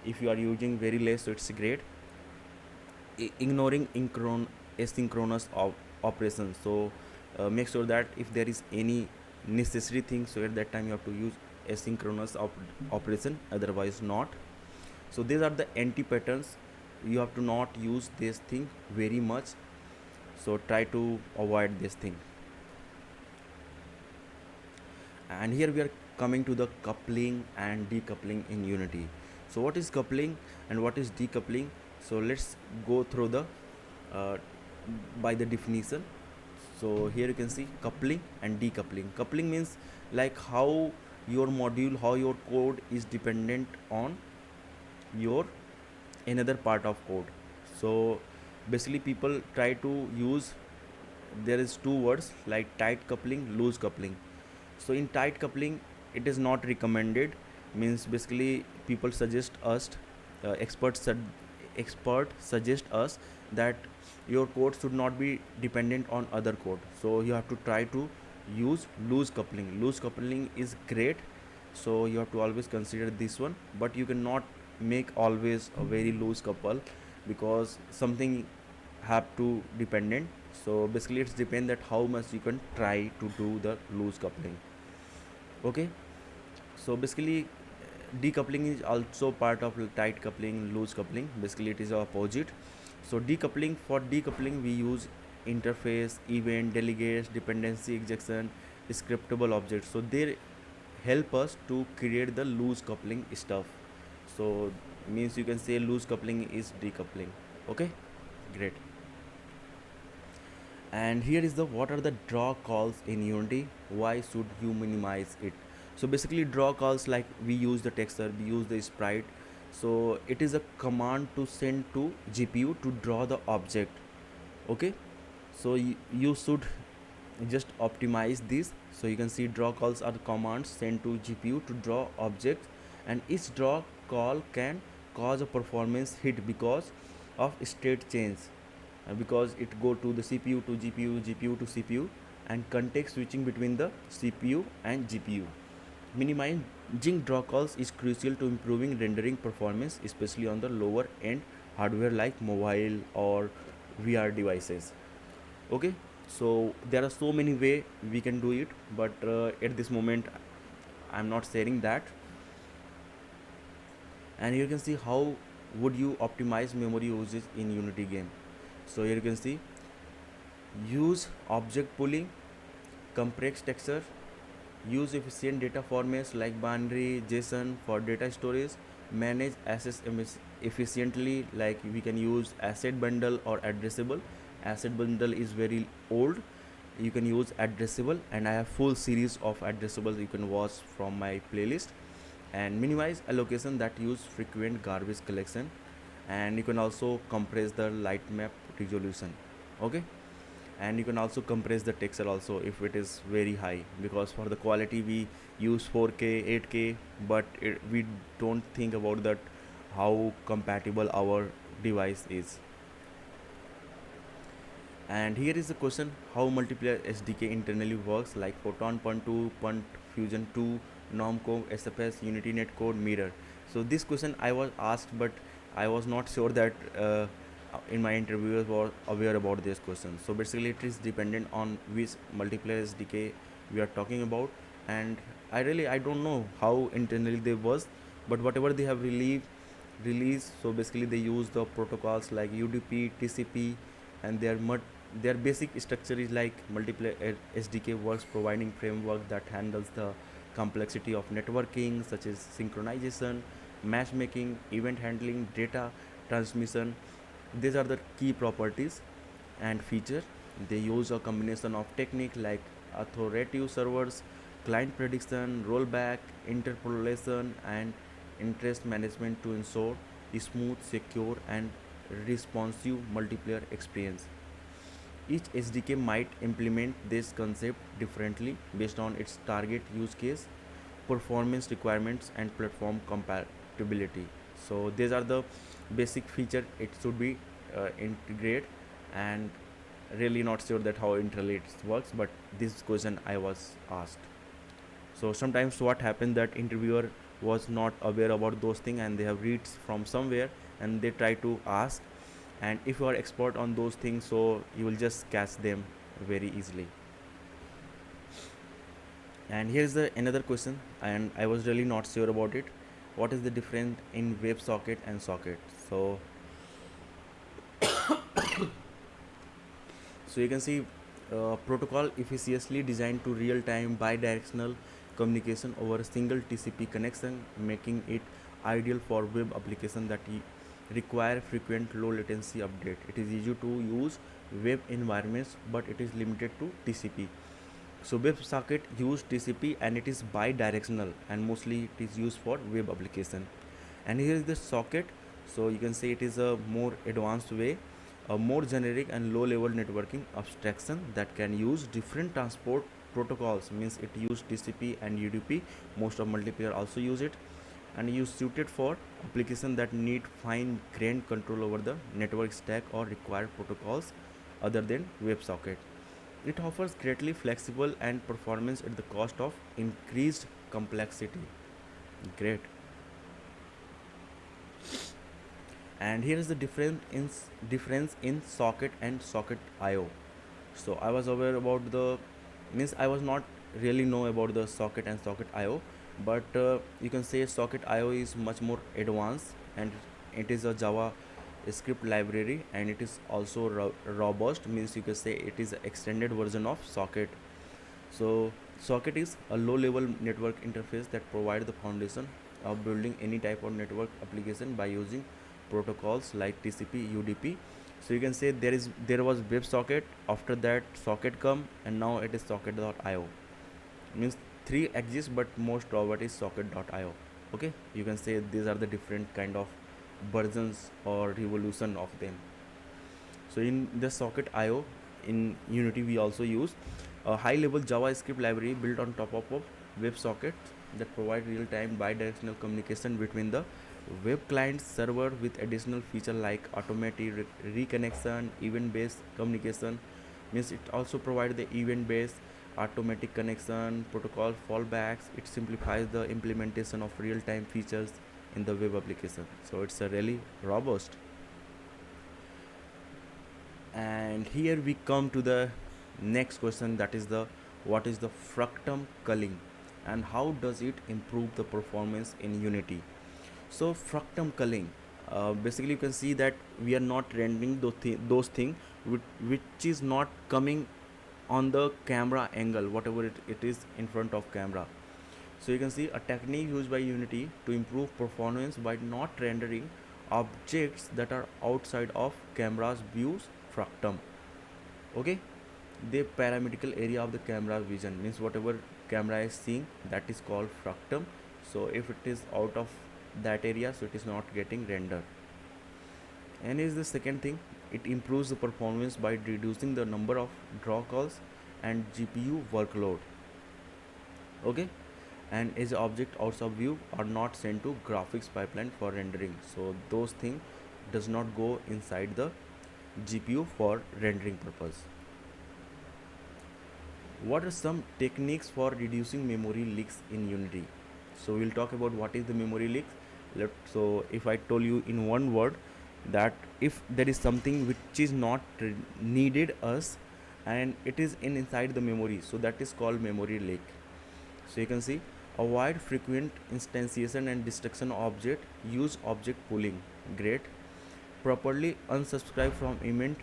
If you are using very less, so it's great. Ignoring asynchronous operations, so make sure that if there is any necessary thing, so at that time you have to use asynchronous operation, otherwise not. So these are the anti patterns. You have to not use this thing very much, so try to avoid this thing. And here we are coming to the coupling and decoupling in unity. So what is coupling and what is decoupling? So let's go through the uh, by the definition. So here you can see coupling and decoupling. Coupling means like how your module, how your code is dependent on your another part of code. So basically people try to use, there is two words like tight coupling, loose coupling. So in tight coupling, it is not recommended. Means basically people suggest us, uh, experts expert suggest us that your code should not be dependent on other code, so you have to try to use loose coupling. Loose coupling is great, so you have to always consider this one, but you cannot make always a very loose couple because something have to dependent. So basically it's depend that how much you can try to do the loose coupling. Okay. So basically decoupling is also part of tight coupling, loose coupling. Basically it is opposite. So decoupling, for decoupling we use interface, event, delegates, dependency injection, scriptable objects, so they help us to create the loose coupling stuff. So means you can say loose coupling is decoupling. Okay, great. And here is the what are the draw calls in unity, why should you minimize it? So basically draw calls, like we use the texture, we use the sprite, so it is a command to send to GPU to draw the object. Okay, so you should just optimize this. So you can see draw calls are the commands sent to GPU to draw objects, and each draw call can cause a performance hit because of state change, because it go to the CPU to GPU, GPU to CPU, and context switching between the CPU and GPU. Minimizing draw calls is crucial to improving rendering performance, especially on the lower end hardware like mobile or VR devices. Okay, so there are so many way we can do it, but at this moment I'm not sharing that. And here you can see how would you optimize memory usage in Unity game. So here you can see use object pooling, compress texture, use efficient data formats like binary, JSON for data storage, manage assets efficiently, like we can use asset bundle or addressable. Asset bundle is very old, you can use addressable, and I have full series of addressables you can watch from my playlist. And minimize allocation that use frequent garbage collection, and you can also compress the light map resolution. Okay, and you can also compress the texture also if it is very high, because for the quality we use 4K 8K, but we don't think about that how compatible our device is. And here is the question, how multiplayer SDK internally works, like Photon, Punt2, Punt, Fusion 2, Normco, SFS, Unity Netcode, Mirror. So this question I was asked, but I was not sure that in my interviewers were aware about this question. So basically it is dependent on which multiplayer SDK we are talking about, and I don't know how internally they was, but whatever they have released, so basically they use the protocols like UDP, TCP, and their basic structure is like multiplayer SDK works providing framework that handles the complexity of networking, such as synchronization, matchmaking, event handling, data transmission. These are the key properties and feature. They use a combination of technique like authoritative servers, client prediction, rollback, interpolation, and interest management to ensure a smooth, secure, and responsive multiplayer experience. Each SDK might implement this concept differently based on its target use case, performance requirements, and platform compatibility. So these are the basic feature it should be integrate, and really not sure that how internally it works, but this question I was asked. So sometimes what happened that interviewer was not aware about those things and they have read from somewhere and they try to ask, and if you are expert on those things, so you will just catch them very easily. And here's the another question, and I was really not sure about it. What is the difference in WebSocket and socket? So you can see protocol efficiently designed to real-time bi-directional communication over a single TCP connection, making it ideal for web applications that require frequent low latency update. It is easy to use web environments, but it is limited to TCP. So WebSocket use TCP and it is bi-directional, and mostly it is used for web application. And here is the socket. So you can say it is a more advanced way, a more generic and low level networking abstraction that can use different transport protocols, means it use TCP and UDP. Most of multiplayer also use it, and is suited for applications that need fine grained control over the network stack or require protocols other than WebSocket. It offers greatly flexible and performance at the cost of increased complexity. Great. And here is the difference in socket and socket IO. So I was aware about the, means I was not really know about the socket and socket IO, but you can say socket IO is much more advanced, and it is a Java script library, and it is also robust, means you can say it is an extended version of socket. So socket is a low level network interface that provides the foundation of building any type of network application by using protocols like TCP, UDP. So you can say there was WebSocket, after that socket come, and now it is socket.io. Means three exist, but most robot is socket.io. Okay, you can say these are the different kind of versions or revolution of them. So in the socket.io in Unity we also use a high level JavaScript library built on top of WebSocket that provide real time bi-directional communication between the web client server with additional feature like automatic reconnection, event based communication. Means it also provide the event based automatic connection, protocol fallbacks. It simplifies the implementation of real time features in the web application. So it's a really robust. And here we come to the next question, that is the what is the fructum culling and how does it improve the performance in Unity. So fructum culling, basically you can see that we are not rendering those things which is not coming on the camera angle, whatever it is in front of camera. So you can see a technique used by Unity to improve performance by not rendering objects that are outside of camera's views fructum. Okay, the parametrical area of the camera vision means whatever camera is seeing, that is called fructum. So if it is out of that area, so it is not getting rendered. And is the second thing, it improves the performance by reducing the number of draw calls and GPU workload. Okay, and as object outside of view are not sent to graphics pipeline for rendering, so those things does not go inside the GPU for rendering purpose. What are some techniques for reducing memory leaks in Unity? So we'll talk about what is the memory leaks. So if I told you in one word that if there is something which is not needed us and it is inside the memory, so that is called memory leak. So you can see, avoid frequent instantiation and destruction of object, use object pooling. Great. Properly unsubscribe from event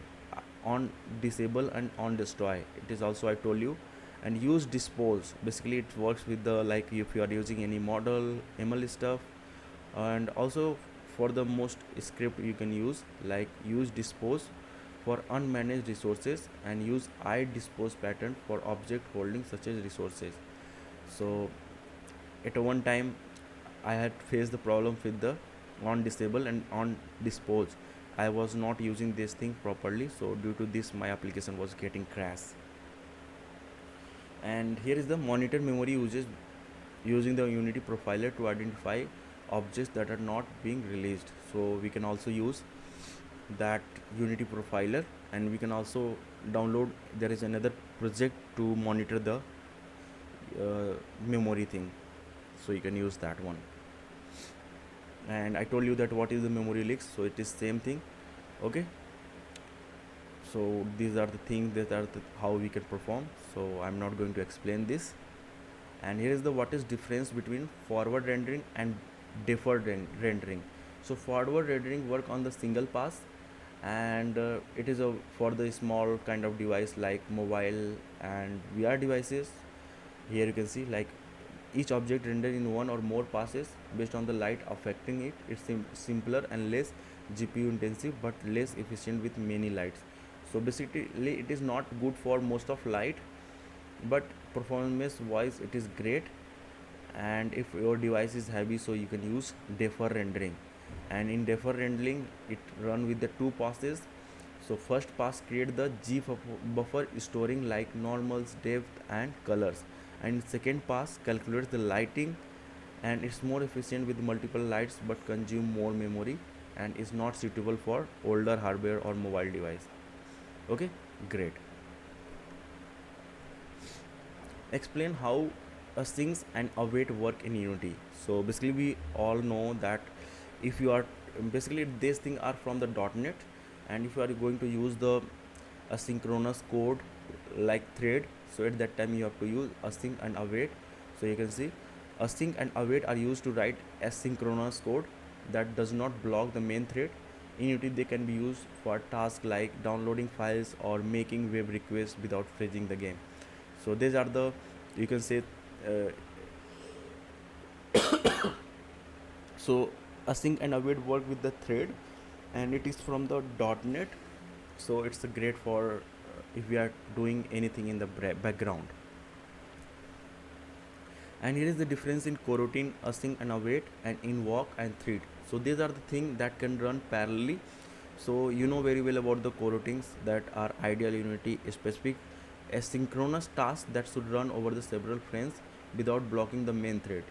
on disable and on destroy, it is also I told you. And use dispose, basically it works with the, like if you are using any model ML stuff. And also for the most script you can use, like use dispose for unmanaged resources and use I dispose pattern for object holding such as resources. So at one time I had faced the problem with the on disable and on dispose. I was not using this thing properly, so due to this my application was getting crash. And here is the monitor memory uses, using the Unity profiler to identify objects that are not being released. So we can also use that Unity profiler, and we can also download, there is another project to monitor the memory thing, so you can use that one. And I told you that what is the memory leaks, so it is same thing. Okay, so these are the things that are how we can perform, so I'm not going to explain this. And here is the what is difference between forward rendering and deferred rendering. So forward rendering work on the single pass, and it is a for the small kind of device like mobile and VR devices. Here you can see, like each object rendered in one or more passes based on the light affecting it. It's simpler and less GPU intensive, but less efficient with many lights. So basically it is not good for most of light, but performance wise it is great. And if your device is heavy, so you can use defer rendering. And in defer rendering it run with the two passes. So first pass create the G buffer storing like normals, depth and colors, and second pass calculates the lighting, and it's more efficient with multiple lights but consume more memory and is not suitable for older hardware or mobile device. Okay, great. Explain how async and await work in Unity. So basically we all know that if you are basically these things are from the .NET, and if you are going to use the asynchronous code like thread, so at that time you have to use async and await. So you can see async and await are used to write asynchronous code that does not block the main thread. In Unity they can be used for tasks like downloading files or making web requests without freezing the game. So these are the, you can say, uh, so async and await work with the thread, and it is from the .NET. So it's a great for if we are doing anything in the background. And here is the difference in coroutine, async and await, and invoke and thread. So these are the things that can run parallelly. So you know very well about the coroutines that are ideal Unity specific asynchronous tasks that should run over the several frames without blocking the main thread.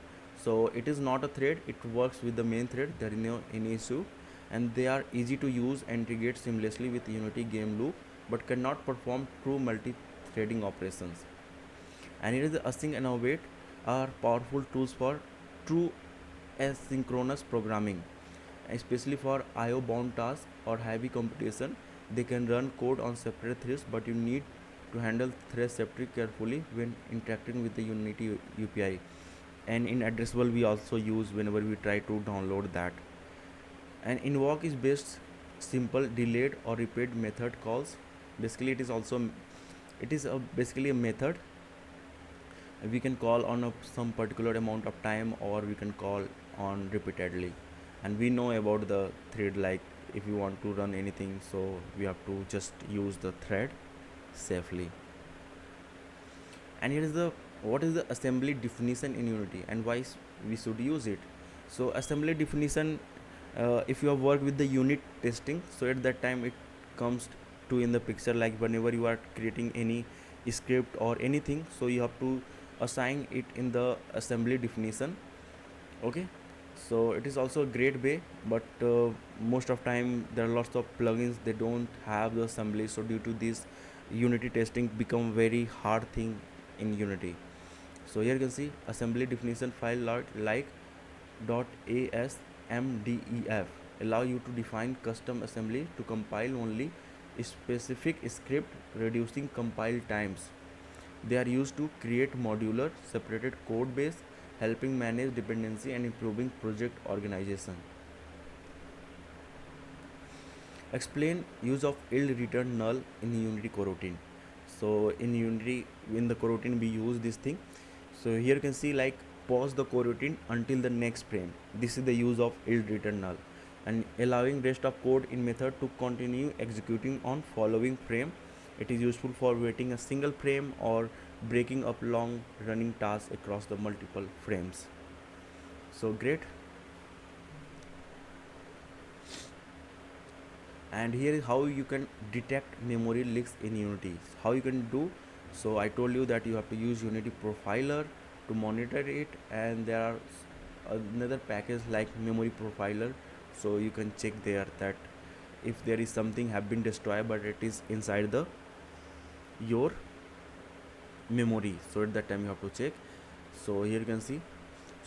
So it is not a thread, it works with the main thread, there is no any issue, and they are easy to use and integrate seamlessly with Unity game loop, but cannot perform true multi-threading operations. And here is the async and await are powerful tools for true asynchronous programming, especially for IO bound tasks or heavy computation. They can run code on separate threads, but you need to handle threads separately carefully when interacting with the Unity UPI. and in addressable we also use whenever we try to download that. And invoke is based simple delayed or repeat method calls. Basically it is basically a method we can call on some particular amount of time, or we can call on repeatedly. And we know about the thread, like if you want to run anything, so we have to just use the thread safely. And here is the what is the assembly definition in Unity and why we should use it. So assembly definition, if you have worked with the unit testing, so at that time it comes to in the picture, like whenever you are creating any script or anything, so you have to assign it in the assembly definition. Okay, so it is also a great way, but most of time there are lots of plugins they don't have the assembly, so due to this Unity testing become very hard thing in Unity. So here you can see assembly definition file like .asmdef allow you to define custom assembly to compile only specific script, reducing compile times. They are used to create modular separated code base, helping manage dependency and improving project organization. Explain use of yield return null in Unity coroutine. So in Unity, in the coroutine we use this thing. So here you can see like pause the coroutine until the next frame. This is the use of yield return null, and allowing rest of code in method to continue executing on following frame. It is useful for waiting a single frame or breaking up long running tasks across the multiple frames. So great. And here is how you can detect memory leaks in Unity. How you can do, so I told you that you have to use Unity Profiler to monitor it, and there are another package like Memory Profiler, so you can check there that if there is something have been destroyed but it is inside the your memory, so at that time you have to check. So here you can see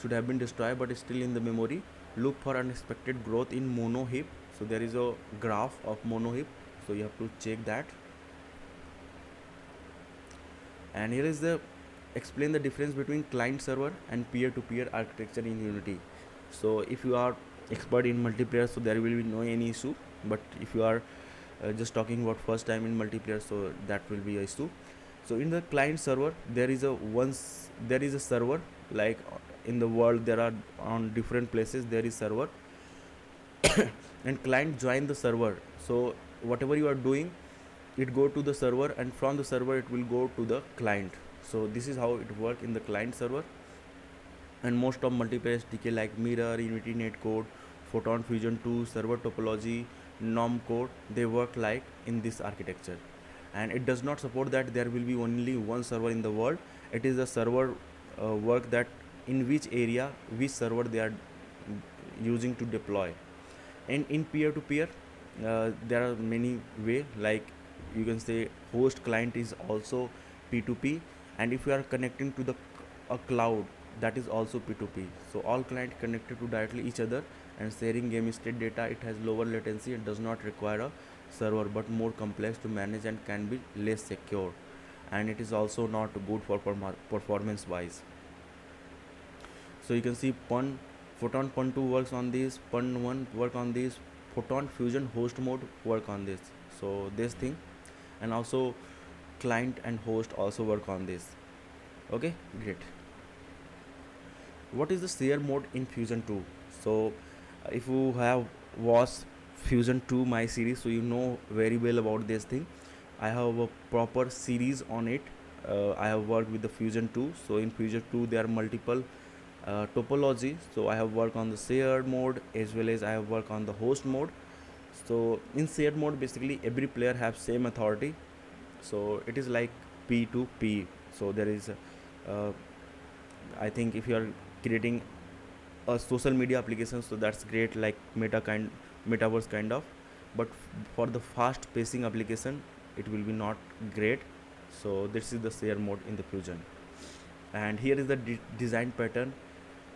should have been destroyed but still in the memory. Look for unexpected growth in mono heap. So there is a graph of mono heap, so you have to check that. And here is the explain the difference between client server and peer-to-peer architecture in Unity. So if you are expert in multiplayer, so there will be no any issue, but if you are just talking about first time in multiplayer, so that will be a issue. So in the client server there is a server, like in the world there are on different places there is server and client join the server. So whatever you are doing, it go to the server, and from the server it will go to the client. So this is how it work in the client server. And most of multiplayer SDK like Mirror, Unity Netcode, Photon Fusion 2, Server Topology, Norm Code, they work like in this architecture. And it does not support that there will be only one server in the world. It is a server work that in which area which server they are using to deploy. And in peer-to-peer there are many way, like you can say host client is also P2P, and if you are connecting to the a cloud, that is also P2P. So all client connected to directly each other and sharing game state data. It has lower latency and does not require a server, but more complex to manage and can be less secure, and it is also not good for performance wise. So you can see Photon Pun 2 works on this, Pun 1 work on this, Photon Fusion host mode work on this. So this thing, and also client and host also work on this. Okay, great. What is the share mode in Fusion 2? So if you have watched Fusion 2 my series, so you know very well about this thing. I have a proper series on it. I have worked with the Fusion 2. So in Fusion 2 there are multiple topology. So I have worked on the shared mode as well as I have worked on the host mode. So in shared mode basically every player have same authority, so it is like P2P. So there is I think if you are creating a social media application, so that's great, like metaverse kind of, but for the fast pacing application it will be not great. So this is the share mode in the Fusion. And here is the design pattern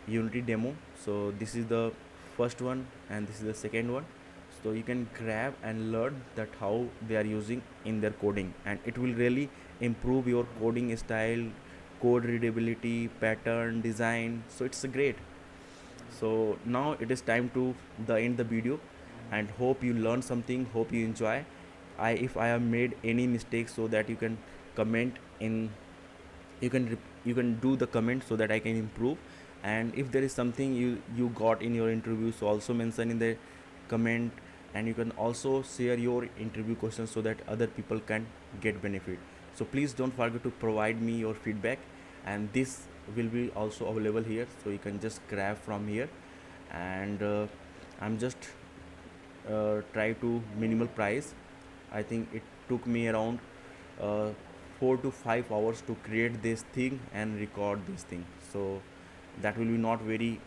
Unity demo. So this is the first one and this is the second one. So you can grab and learn that how they are using in their coding, and it will really improve your coding style, code readability, pattern, design. So it's a great. So now it is time to the end the video, and hope you learn something, hope you enjoy. If I have made any mistakes, so that you can comment in, you can do the comment so that I can improve. And if there is something you got in your interview, so also mention in the comment. And you can also share your interview questions so that other people can get benefit. So please don't forget to provide me your feedback, and this will be also available here, so you can just grab from here. And I'm just try to minimal price. I think it took me around uh, 4 to 5 hours to create this thing and record this thing. So that will be not very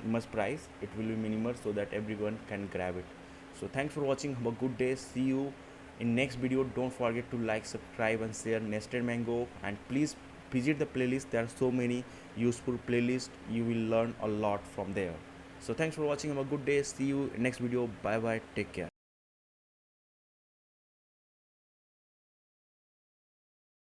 much price, it will be minimal so that everyone can grab it. So thanks for watching, have a good day, see you in next video. Don't forget to like, subscribe and share Nested Mango, and please visit the playlist. There are so many useful playlists, you will learn a lot from there. So thanks for watching, have a good day, see you in next video, bye bye, take care.